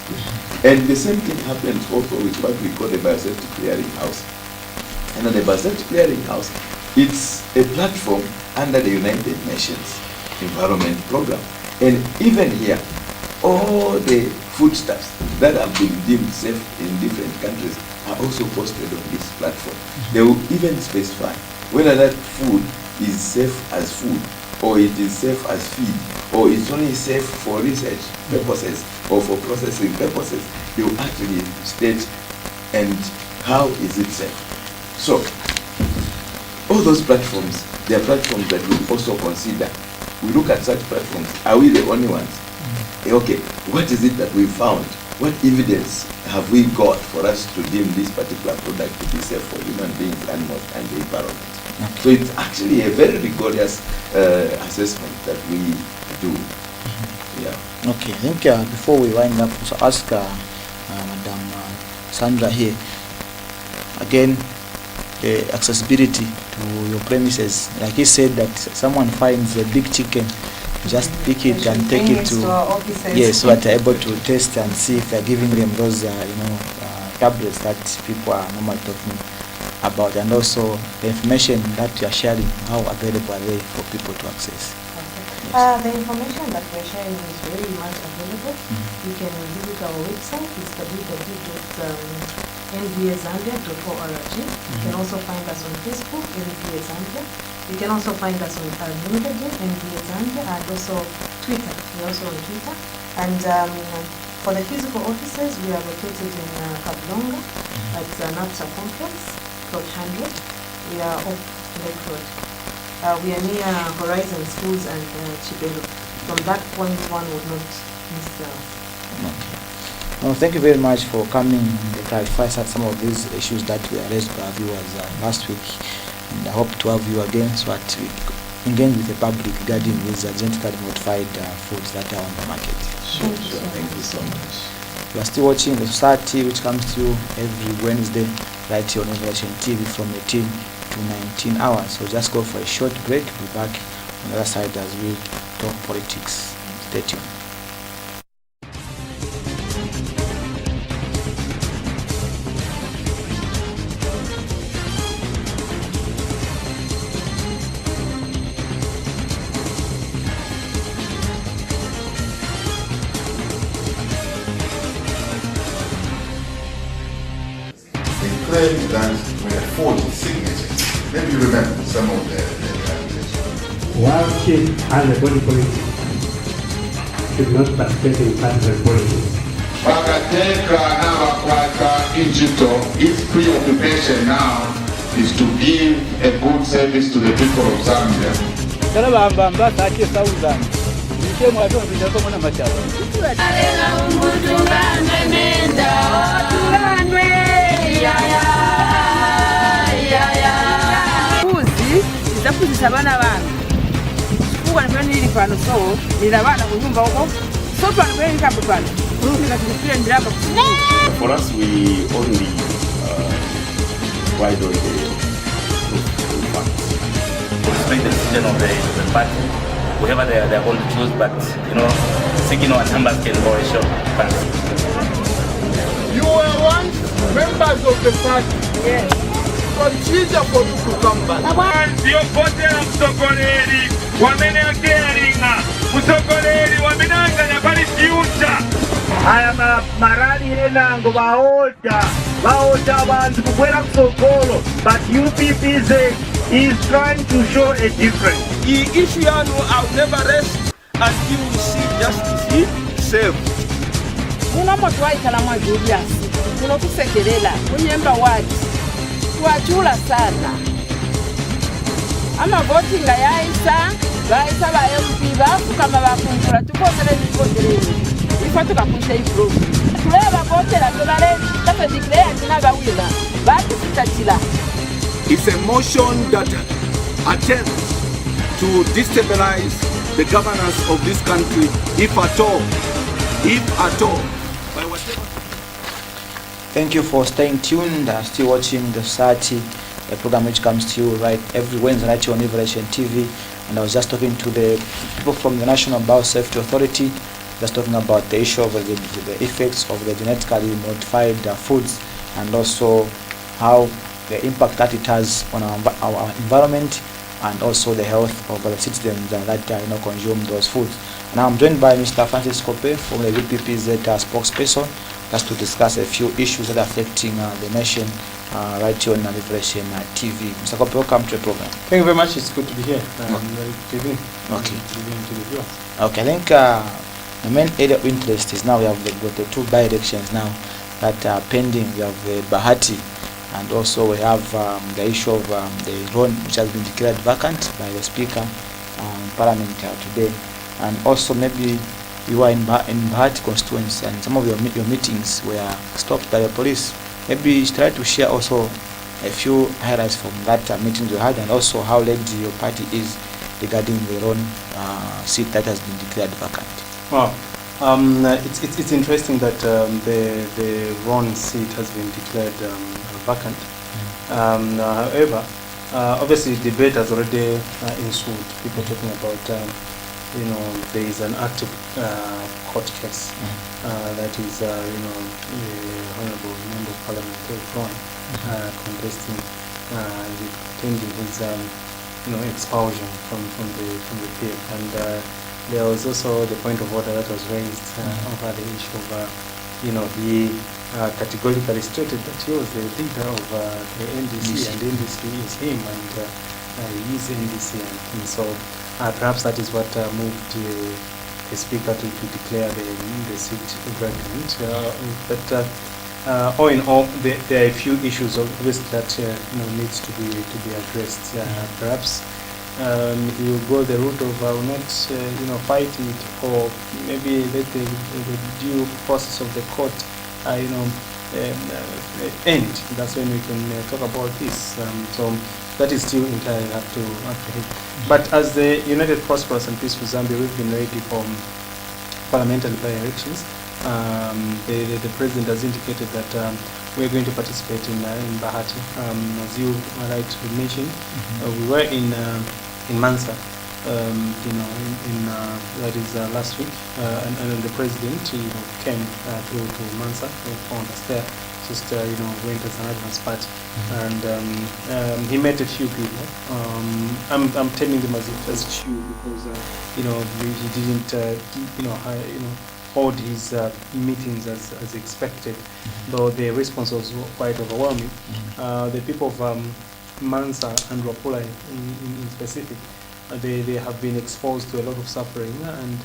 Speaker 6: And the same thing happens also with what we call the Biosafety Clearing House. And the Biosafety Clearing House, it's a platform under the United Nations Environment Program. And even here, all the foodstuffs that have been deemed safe in different countries are also posted on this platform. They will even specify whether that food is safe as food, or it is safe as feed, or it's only safe for research purposes or for processing purposes. They will actually state and how is it safe. So all those platforms, they are platforms that we also consider. We look at such platforms. Are we the only ones? Okay, what is it that we found? What evidence have we got for us to deem this particular product to be safe for human beings, animals, and the environment? Okay. So it's actually a very rigorous assessment that we do. Yeah.
Speaker 4: Okay, I think before we wind up, so ask Madam Sandra here, again, the accessibility to your premises. Like he said that someone finds a big chicken, just pick it and take it to
Speaker 5: our offices.
Speaker 4: Yes, so that they're able to test and see if they're giving them those tablets that people are normally talking about, and also the information that you are sharing, how available are they for people to access?
Speaker 5: The information that we're sharing is very much available. You can visit our website, it's www.nbazambia.org. You can also find us on Facebook, NBA Zambia. You can also find us on LinkedIn, NBA Zambia, and also Twitter. We're also on Twitter. And For the physical officers, we are located in Kablonga at NAPSA complex, plot 100. We are off Lake Road. We are near Horizon Schools and Chibelo. From that point, one would not miss the.
Speaker 4: Okay. No, thank you very much for coming and clarify some of these issues that were raised by our viewers last week. And I hope to have you again so that we engage with the public regarding these genetically modified foods that are on the market.
Speaker 6: Sure. Thank you so much.
Speaker 4: You are still watching The Society, which comes to you every Wednesday right here on Revelation TV from 18 to 19 hours. So just go for a short break. We'll be back on the other side as we talk politics. Stay tuned.
Speaker 1: They claim that we are forged signatures. Maybe you remember some of the calculations.
Speaker 2: While chief and the body politic should not participate in partisan politics.
Speaker 3: Bagateka n'abakwata Injito, its preoccupation now is to give a good service to the people of Zambia.
Speaker 8: Kuzisa abana bange kuba nili pano so nilabana kunyumba huko so pano kweli kapo pano tunakipia ndiraba.
Speaker 9: For us, we only ride on the facts. We respect the decision of the party. Whoever they are going to choose, but seeking our numbers can go a short.
Speaker 3: You were once members of the party.
Speaker 8: Yes.
Speaker 3: Consider for you to come back.
Speaker 10: Ndiyopotera musogoleri wameneakeringa musogoleri wamenanganya pali fyucha aya marali enango vaota abantu kukwera kusogolo, but UPP is trying to show a difference.
Speaker 11: The issue I'll never rest until we see justice served.
Speaker 8: Muno moto waikala mwa Julius muno kusekelela kunyemba wati wachula sana ama voting yaisa baisa ba MP bafukama bakunkula tukosele nikoteleni ifo tukakusha ifro tuleba botela tolale tafe declare tinaba wina bati sitatila.
Speaker 11: It's a motion that attempts to destabilize the governance of this country, if at all, by whatever.
Speaker 4: Thank you for staying tuned. Still watching The Society, a program which comes to you right every Wednesday night on Revelation TV. And I was just talking to the people from the National Biosafety Authority, just talking about the issue of the effects of the genetically modified foods, and also how the impact that it has on our environment and also the health of the citizens that consume those foods. Now I'm joined by Mr. Francis Kope from the UPP's spokesperson, just to discuss a few issues that are affecting the nation right here on Revelation TV. Mr. Kope, welcome to the program.
Speaker 12: Thank you very much. It's good to be here.
Speaker 4: Okay. Okay, I think the main area of interest is now we have got the two by-elections now that are pending. We have Bahati, and also we have the issue of the loan which has been declared vacant by the Speaker in Parliament today. And also maybe you are in Bahati constituency and some of your meetings were stopped by the police. Maybe try to share also a few highlights from that meeting you had, and also how led your party is regarding the own seat that has been declared vacant.
Speaker 12: Wow. It's interesting that the Ron seat has been declared vacant. However, obviously debate has already ensued. People talking about there is an active court case that is the Honorable Member of Parliament Ron contesting pending his expulsion from the PF, and there was also the point of order that was raised over the issue of he categorically stated that he was the leader of the NDC, and NDC is him, and he is NDC, and so perhaps that is what moved speaker to declare the seat vacant. But all in all, there are a few issues obviously that needs to be addressed. Perhaps he will go the route of I will not fight it, or maybe let the due process of the court end. That's when we can talk about this. So that is still entirely up to him. But as the United Prosperous and Peaceful Zambia, we've been ready for parliamentary by-elections. The president has indicated that we're going to participate in Bahati. As you rightly mentioned, we were in Mansa, that is last week, and then the president came to Mansa, found us there. Just went as an advance party, and he met a few people. I'm telling them as few because he didn't hold his meetings as expected, though the response was quite overwhelming. The people of Mansa and Rapula in specific, they have been exposed to a lot of suffering, and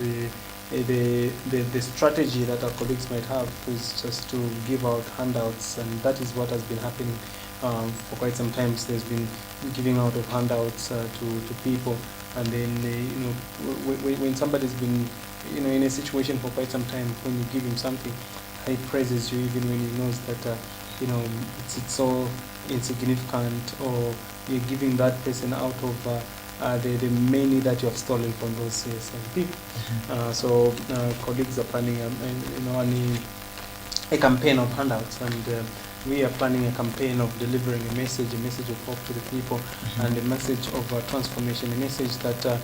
Speaker 12: the strategy that our colleagues might have is just to give out handouts, and that is what has been happening for quite some time. There's been giving out of handouts to people, and then when somebody's been in a situation for quite some time, when you give him something, he praises you even when he knows that it's so insignificant, or you're giving that person out of the money that you have stolen from those same people. So colleagues are planning a campaign of handouts, and we are planning a campaign of delivering a message of hope to the people, and a message of transformation, a message that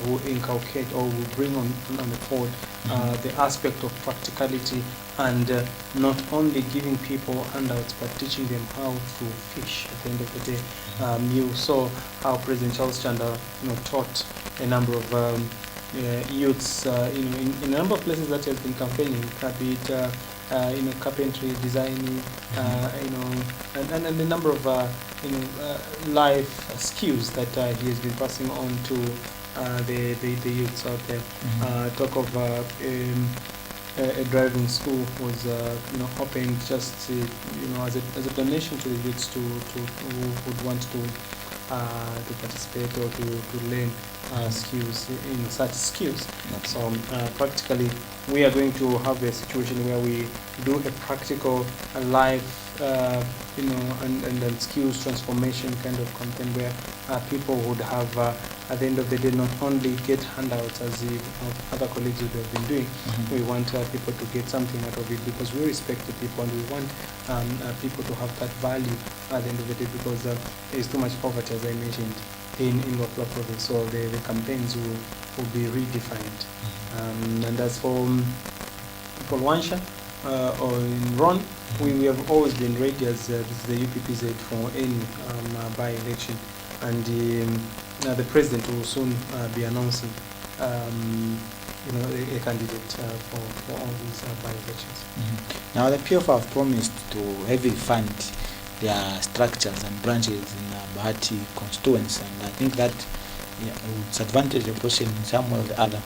Speaker 12: will inculcate or will bring on the forward the aspect of practicality, and not only giving people handouts but teaching them how to fish at the end of the day. You saw how President Charles Chanda taught a number of youths in a number of places that he has been campaigning, be it carpentry, designing, and a number of life skills that he has been passing on to the youths out there. Talk of a driving school was opened just as a donation to the youths who would want to participate or to learn skills in such skills. So practically, we are going to have a situation where we do a practical life and skills transformation kind of content, where people would have at the end of the day not only get handouts as the other colleagues would have been doing. We want people to get something out of it, because we respect the people, and we want people to have that value at the end of the day, because there is too much poverty, as I mentioned, in Luapula province. So the campaigns will be redefined. And as for Wansha or in Ron, we have always been ready as the UPPZ for any by-election, and the president will soon be announcing a candidate for all these by-elections.
Speaker 4: Now the PF have promised to heavily fund their structures and branches in Bahati constituents, and I think that would disadvantage the opposition in some way or the other.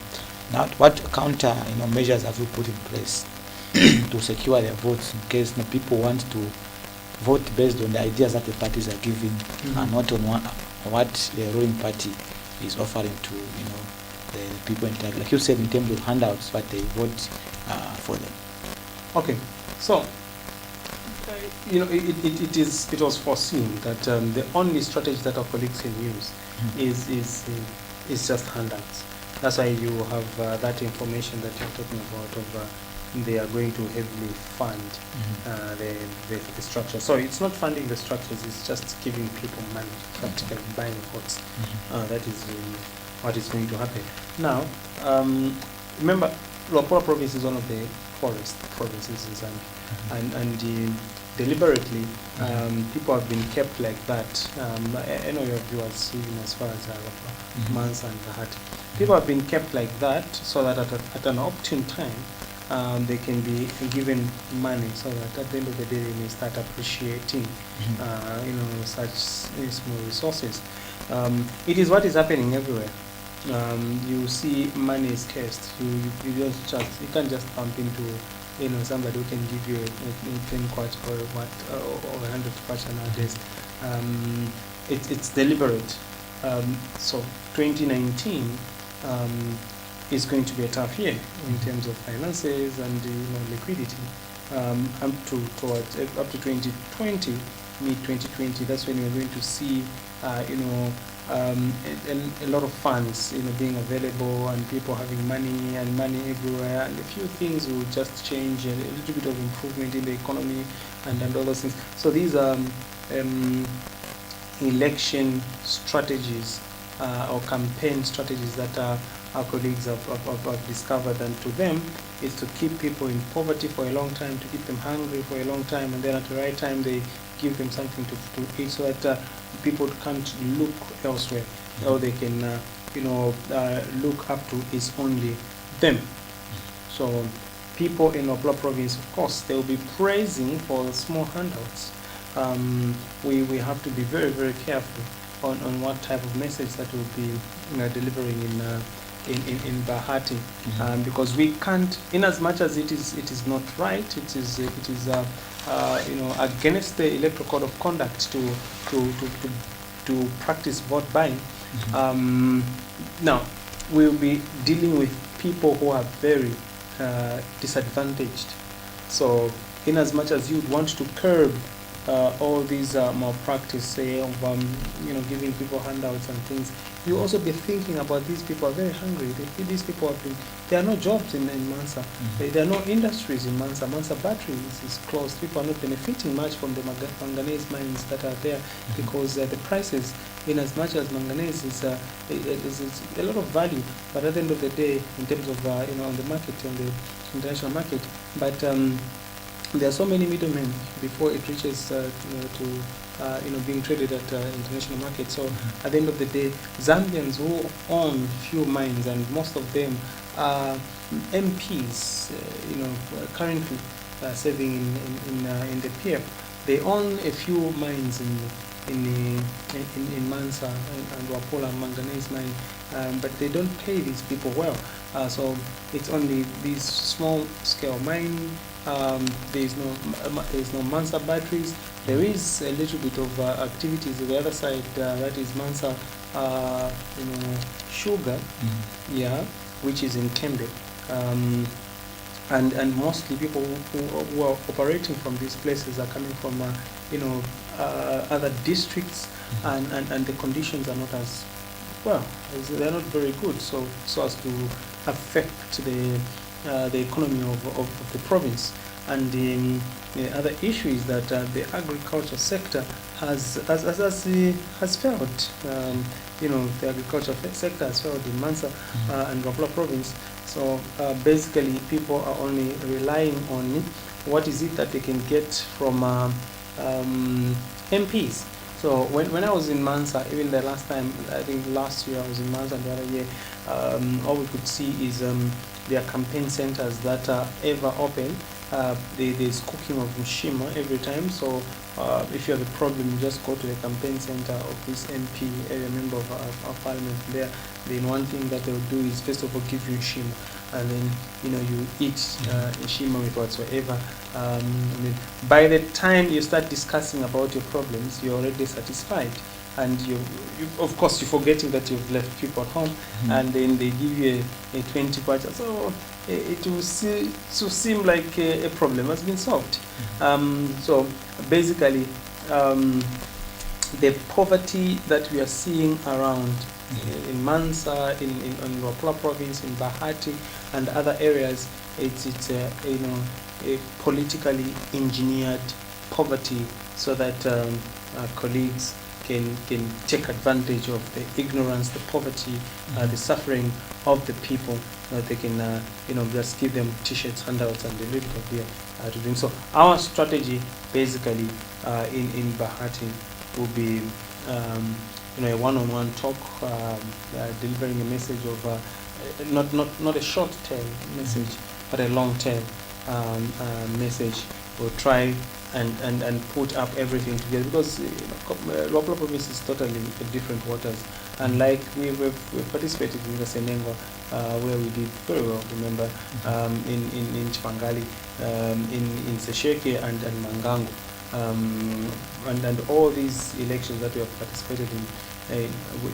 Speaker 4: Now, what counter measures have you put in place to secure their votes in case people want to vote based on the ideas that the parties are giving, and not on what the ruling party is offering to the people in terms, like you said, in terms of handouts, but they vote for them.
Speaker 12: Okay, so it was foreseen that the only strategy that our colleagues can use is just handouts. That's why you have that information that you're talking about of they are going to heavily fund the structure. So it's not funding the structures, it's just giving people money, practically buying votes. That is what is going to happen. Now, remember, Luapula province is one of the poorest provinces in Zambia, and deliberately people have been kept like that. I know your viewers, even as far as Mansa and Bahati. People have been kept like that so that at an opportune time they can be given money, so that at the end of the day they may start appreciating such small resources. It is what is happening everywhere. you see money is scarce. You can't just bump into somebody who can give you a 10 kwacha or what or 100 kwacha nowadays. It's deliberate. So 2019 is going to be a tough year in terms of finances and liquidity. Up to 2020, mid 2020, that's when we're going to see a lot of funds being available and people having money everywhere, and a few things will just change, a little bit of improvement in the economy and all those things. So these are election strategies or campaign strategies that our colleagues have discovered, and to them is to keep people in poverty for a long time, to keep them hungry for a long time, and then at the right time they give them something to eat, so that people can't look elsewhere. All they can look up to is only them. So people in Nopla province, of course, they will be praising for the small handouts. We have to be very, very careful on what type of message that we'll be delivering in Bahati, because we can't, in as much as it is not right, it is against the electoral code of conduct to practice vote buying. Now we'll be dealing with people who are very disadvantaged. So in as much as you'd want to curb all these malpractice, say, of giving people handouts and things, you also be thinking about these people are very hungry. These people there are no jobs in Mansa. There are no industries in Mansa. Mansa battery is closed. People are not benefiting much from the manganese mines that are there, because the prices, in as much as manganese is a lot of value, but at the end of the day, in terms of on the market, on the international market, but there are so many middlemen before it reaches to being traded at international market. So at the end of the day, Zambians who own few mines, and most of them are MPs, currently serving in the PF, they own a few mines in Mansa and Wapola manganese mine, but they don't pay these people well. So it's only these small scale mine. There's no Mansa batteries. There is a little bit of activities on the other side, that is Mansa sugar, which is in Tembe, and mostly people who are operating from these places are coming from other districts, and the conditions are not as well, they're not very good, so as to affect the economy of the province. And the other issue is that the agriculture sector has failed. The agriculture sector has failed in Mansa and Wapola province. So basically, people are only relying on what is it that they can get from MPs. So when I was in Mansa, even the last time, I think last year I was in Mansa, and the other year, all we could see is their campaign centers that are ever open. There's cooking of Mshima every time. So if you have a problem, you just go to the campaign center of this MP, area member of parliament there. Then one thing that they will do is first of all give you Mshima, and then you eat Mshima with whatsoever. By the time you start discussing about your problems, you're already satisfied. And you of course, you're forgetting that you've left people at home, and then they give you a 20 kwacha. So it will seem like a problem has been solved. So basically, the poverty that we are seeing around in Mansa, in Wapola province, in Bahati, and other areas, it's a politically engineered poverty, so that colleagues can take advantage of the ignorance, the poverty, the suffering of the people. They can just give them t-shirts, handouts, and a little bit of beer to drink. So our strategy basically in Bahati will be a one-on-one talk, delivering a message of not a short-term message, but a long-term message. We'll try and put up everything together, because Luapula province is totally different waters. And like we've participated in the Senengo, where we did very well, remember, in Chipangali, in Sesheke and Mangangu. And all these elections that we have participated in,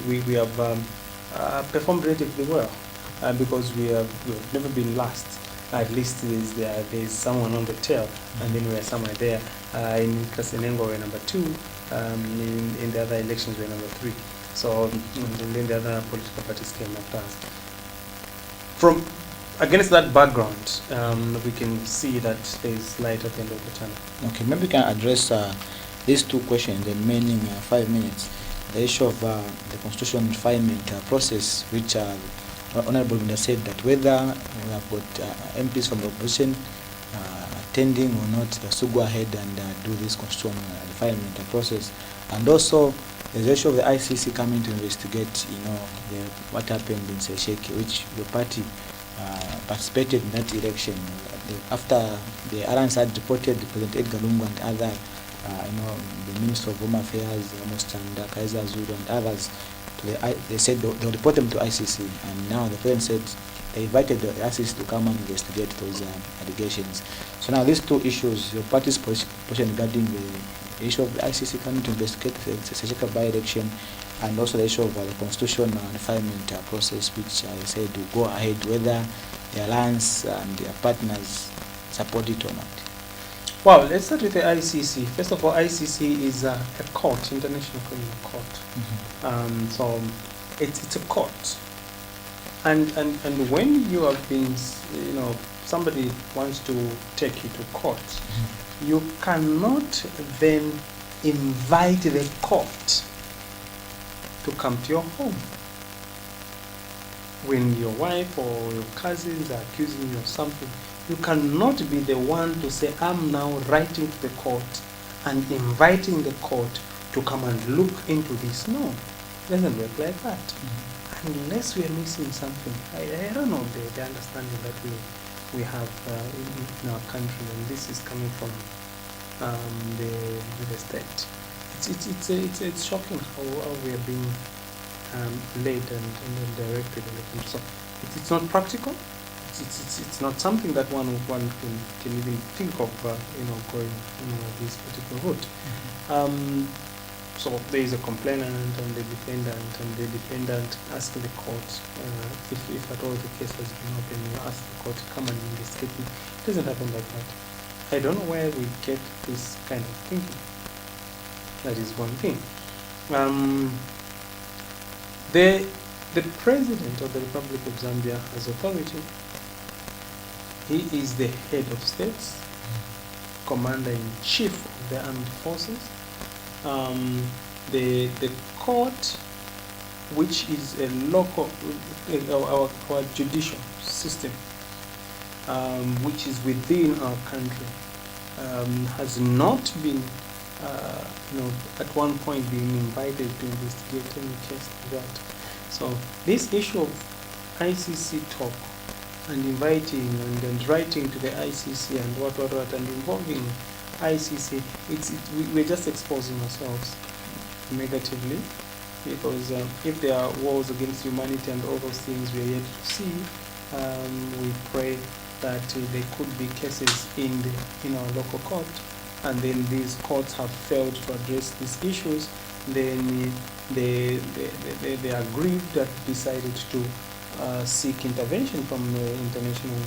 Speaker 12: we have performed relatively well, because we have never been last. At least there's someone on the tail, and then we are somewhere there. In Kasenengo we're number 2, in the other elections we're number 3. So and then the other political parties came after us. From against that background, we can see that there is light at the end of the tunnel.
Speaker 4: Okay, maybe we can address these 2 questions in the remaining 5 minutes. The issue of the constitutional refinement process, which Honorable Minister said that whether we have got MPs from the opposition attending or not, they should go ahead and do this constitutional refinement process. And also the issue of the ICC coming to investigate, what happened in Sesheke, which your party participated in that election. After the RNC had reported President Edgar Lungu and other, the Minister of Home Affairs, and Kaiser Zulu and others, they said they'll report them to ICC, and now the President said they invited the ICC to come and investigate those allegations. So now these 2 issues, your party's position regarding the issue of the ICC coming to investigate the Sesheke by-election, and also the issue of the constitutional refinement process, which I said to go ahead whether the alliance and their partners support it or not.
Speaker 12: Well, let's start with the ICC. First of all, ICC is a court, international criminal court. So it's a court. And when you have been, somebody wants to take you to court, you cannot then invite the court to come to your home. When your wife or your cousins are accusing you of something, you cannot be the one to say, I'm now writing to the court and inviting the court to come and look into this. No, it doesn't work like that. Unless we are missing something. I don't know the understanding that we have in our country, and this is coming from the state. It's shocking how we are being led and directed in the country. So it's not practical. It's not something that one can even think of, going this particular route. So there is a complainant and the defendant ask the court, if at all the case has been open, you ask the court to come and investigate it. It doesn't happen like that. I don't know where we get this kind of thinking. That is one thing. The President of the Republic of Zambia has authority. He is the head of states, commander-in-chief of the armed forces. The court, which is a local, our judicial system, which is within our country, has not been, at one point being invited to investigate any case like that. So this issue of ICC talk and inviting and writing to the ICC and what and involving ICC, we're just exposing ourselves negatively, because if there are wars against humanity and all those things we are yet to see, we pray that there could be cases in our local court, and then these courts have failed to address these issues, then they are grieved that decided to seek intervention from the International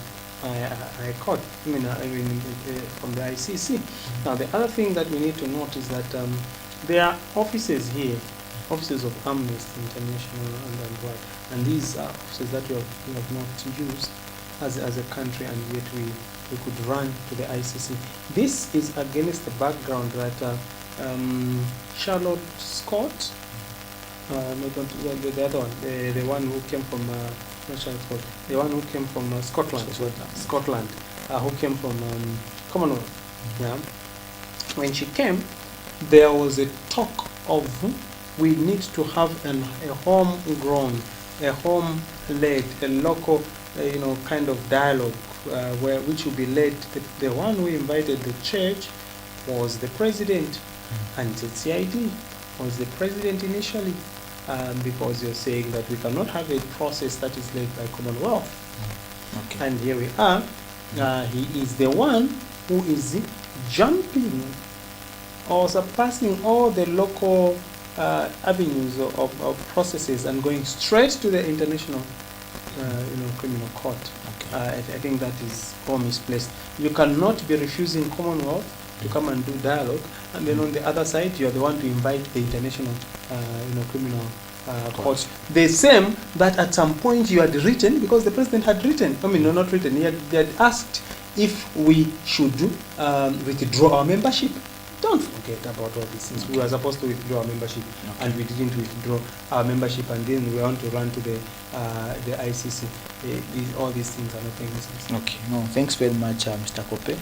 Speaker 12: High Court, from the ICC. Now, the other thing that we need to note is that there are offices here, offices of Amnesty International and these are offices that we have not used as a country, and yet we could run to the ICC. This is against the background that Charlotte Scott, the other one, the one who came from the one who came from Scotland, who came from Commonwealth. Yeah. When she came, there was a talk of we need to have a homegrown, a home-led, a local, kind of dialogue which will be led. The one who invited the church was the president, and CID was the president initially, because you're saying that we cannot have a process that is led by Commonwealth.
Speaker 4: Okay.
Speaker 12: And here we are. He is the one who is jumping or surpassing all the local avenues of processes and going straight to the international criminal court.
Speaker 4: Okay.
Speaker 12: I think that is all misplaced. You cannot be refusing Commonwealth to come and do dialogue, and then on the other side, you are the one to invite the international, criminal court. The same that at some point you had written, because the president had written. I mean, no, not written. He had asked if we should withdraw our membership. Don't forget about all these things. We were supposed to withdraw our membership, and we didn't withdraw our membership, and then we want to run to the ICC. All these things are not making sense.
Speaker 4: Okay. No, thanks very much, Mr. Kope.